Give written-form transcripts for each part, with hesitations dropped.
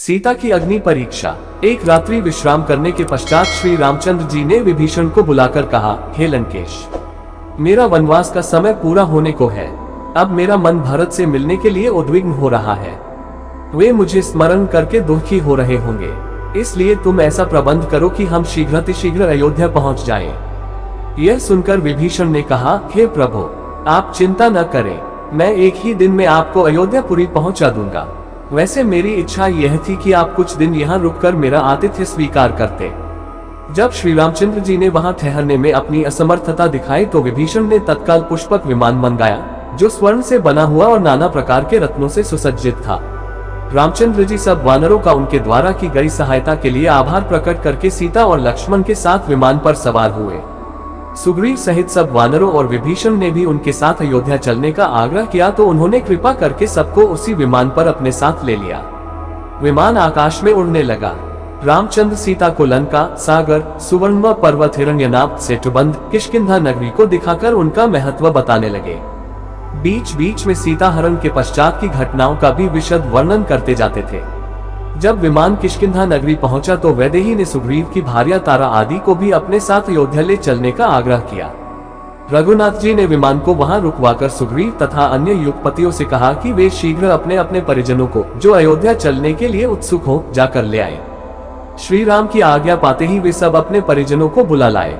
सीता की अग्नि परीक्षा। एक रात्रि विश्राम करने के पश्चात श्री रामचंद्र जी ने विभीषण को बुलाकर कहा, हे लंकेश, मेरा वनवास का समय पूरा होने को है। अब मेरा मन भरत से मिलने के लिए उद्विग्न हो रहा है। वे मुझे स्मरण करके दुखी हो रहे होंगे, इसलिए तुम ऐसा प्रबंध करो कि हम शीघ्र अयोध्या पहुंच जाएं। यह सुनकर विभीषण ने कहा, हे प्रभु, आप चिंता न करें, मैं एक ही दिन में आपको अयोध्यापुरी पहुंचा दूंगा। वैसे मेरी इच्छा यह थी कि आप कुछ दिन यहाँ रुककर मेरा आतिथ्य स्वीकार करते। जब श्री रामचंद्र जी ने वहां ठहरने में अपनी असमर्थता दिखाई तो विभीषण ने तत्काल पुष्पक विमान मंगाया, जो स्वर्ण से बना हुआ और नाना प्रकार के रत्नों से सुसज्जित था। रामचंद्र जी सब वानरों का उनके द्वारा की गई सहायता के लिए आभार प्रकट करके सीता और लक्ष्मण के साथ विमान पर सवार हुए। सुग्रीव सहित सब वानरों और विभीषण ने भी उनके साथ अयोध्या चलने का आग्रह किया तो उन्होंने कृपा करके सबको उसी विमान पर अपने साथ ले लिया। विमान आकाश में उड़ने लगा। रामचंद्र सीता को लंका, सागर, सुवर्ण पर्वत, हिरण्यनाभ, सेतुबंध, किष्किंधा नगरी को दिखाकर उनका महत्व बताने लगे। बीच बीच में सीता हरण के पश्चात की घटनाओं का भी विशद वर्णन करते जाते थे। जब विमान किष्किंधा नगरी पहुंचा तो वैदेही ने सुग्रीव की भार्या तारा आदि को भी अपने साथ अयोध्या ले चलने का आग्रह किया। रघुनाथ जी ने विमान को वहां रुकवाकर सुग्रीव तथा अन्य युगपतियों से कहा कि वे शीघ्र अपने अपने परिजनों को, जो अयोध्या चलने के लिए उत्सुक हो, जाकर ले आए। श्री राम की आज्ञा पाते ही वे सब अपने परिजनों को बुला लाए।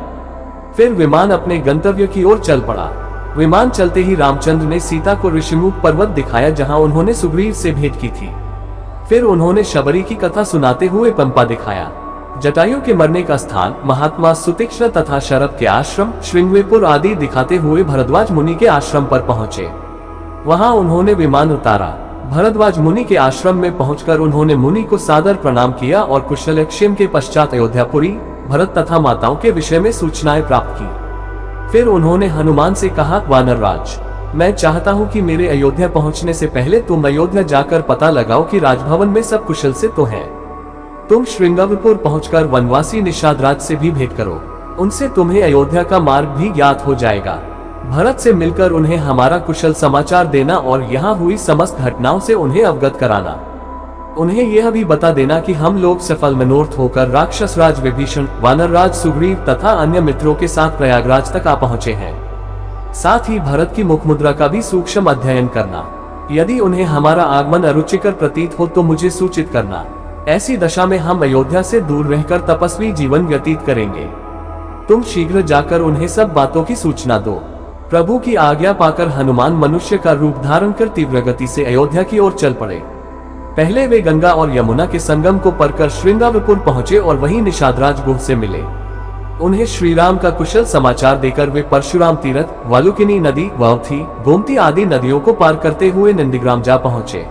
फिर विमान अपने गंतव्य की ओर चल पड़ा। विमान चलते ही रामचंद्र ने सीता को ऋषिमुख पर्वत दिखाया, जहाँ उन्होंने सुग्रीव से भेंट की थी। फिर उन्होंने शबरी की कथा सुनाते हुए पंपा दिखाया। जटायु के मरने का स्थान, महात्मा सुतीक्ष्ण तथा शरभ के आश्रम, श्रृंगवेपुर आदि दिखाते हुए भरद्वाज मुनि के आश्रम पर पहुंचे। वहां उन्होंने विमान उतारा। भरद्वाज मुनि के आश्रम में पहुंचकर उन्होंने मुनि को सादर प्रणाम किया और कुशलक्षेम के पश्चात अयोध्यापुरी, भरत तथा माताओं के विषय में सूचनाएं प्राप्त की। फिर उन्होंने हनुमान से कहा, वानरराज, मैं चाहता हूं कि मेरे अयोध्या पहुंचने से पहले तुम अयोध्या जाकर पता लगाओ कि राजभवन में सब कुशल से तो है। तुम श्रृंगवेपुर पहुंचकर वनवासी निषादराज से भी भेंट करो, उनसे तुम्हें अयोध्या का मार्ग भी ज्ञात हो जाएगा। भरत से मिलकर उन्हें हमारा कुशल समाचार देना और यहाँ हुई समस्त घटनाओं से उन्हें अवगत कराना। उन्हें यह भी बता देना कि हम लोग सफल मनोरथ होकर राक्षस राज विभीषण, वानरराज सुग्रीव तथा अन्य मित्रों के साथ प्रयागराज तक आ पहुंचे हैं। साथ ही भरत की मुखमुद्रा का भी सूक्ष्म अध्ययन करना। यदि उन्हें हमारा आगमन अरुचिकर प्रतीत हो तो मुझे सूचित करना। ऐसी दशा में हम अयोध्या से दूर रहकर तपस्वी जीवन व्यतीत करेंगे। तुम शीघ्र जाकर उन्हें सब बातों की सूचना दो। प्रभु की आज्ञा पाकर हनुमान मनुष्य का रूप धारण कर तीव्र गति से अयोध्या की ओर चल पड़े। पहले वे गंगा और यमुना के संगम को परकर श्रृंगवेपुर पहुंचे और वहीं निषादराज गुह से मिले। उन्हें श्री राम का कुशल समाचार देकर वे परशुराम तीर्थ, वालुकिनी नदी, वावथी, गोमती आदि नदियों को पार करते हुए नंदीग्राम जा पहुंचे।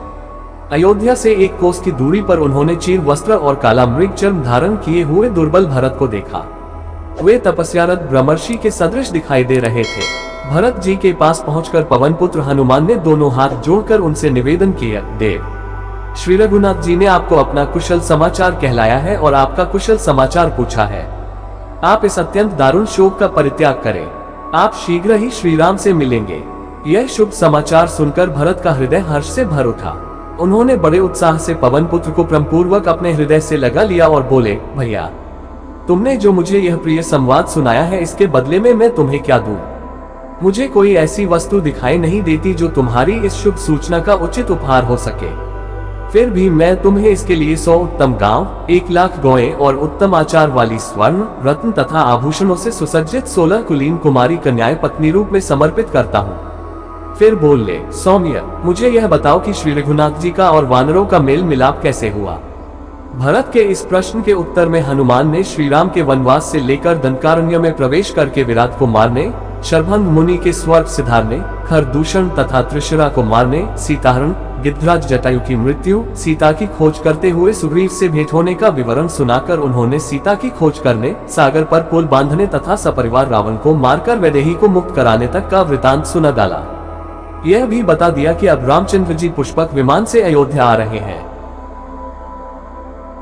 अयोध्या से 1 कोस की दूरी पर उन्होंने चीर वस्त्र और काला मृग चर्म धारण किए हुए दुर्बल भरत को देखा। वे तपस्यारत ब्रह्मर्षि के सदृश दिखाई दे रहे थे। भरत जी के पास पहुंचकर पवन पुत्र हनुमान ने दोनों हाथ जोड़कर उनसे निवेदन किया, देव, श्री रघुनाथ जी ने आपको अपना कुशल समाचार कहलाया है और आपका कुशल समाचार पूछा है। आप इस अत्यंत दारुण शोक का परित्याग करें। आप शीघ्र ही श्री राम से मिलेंगे। यह शुभ समाचार सुनकर भरत का हृदय हर्ष से भर उठा। उन्होंने बड़े उत्साह से पवन पुत्र को प्रेमपूर्वक अपने हृदय से लगा लिया और बोले, भैया, तुमने जो मुझे यह प्रिय संवाद सुनाया है, इसके बदले में मैं तुम्हें क्या दूं? मुझे कोई ऐसी वस्तु दिखाई नहीं देती जो तुम्हारी इस शुभ सूचना का उचित उपहार हो सके। फिर भी मैं तुम्हें इसके लिए 100 उत्तम गांव, 1 लाख गौएं और उत्तम आचार वाली स्वर्ण, रत्न तथा आभूषणों से सुसज्जित 16 कुलीन कुमारी कन्याएं पत्नी रूप में समर्पित करता हूँ। फिर बोले, सौम्य, मुझे यह बताओ कि श्री रघुनाथ जी का और वानरों का मेल मिलाप कैसे हुआ? भरत के इस प्रश्न के उत्तर में हनुमान ने श्री राम के वनवास से लेकर दंडकारण्य में प्रवेश करके विराट को मारने, शरभंग मुनि के स्वर्ग सिधारने, खरदूषण तथा त्रिशरा को मारने, सीताहरण, गिद्धराज जटायु की मृत्यु, सीता की खोज करते हुए सुग्रीव से भेंट होने का विवरण सुनाकर उन्होंने सीता की खोज करने, सागर पर पुल बांधने तथा सपरिवार रावण को मारकर वैदेही को मुक्त कराने तक का वृतांत सुना डाला। यह भी बता दिया कि अब रामचंद्र जी पुष्पक विमान से अयोध्या आ रहे हैं।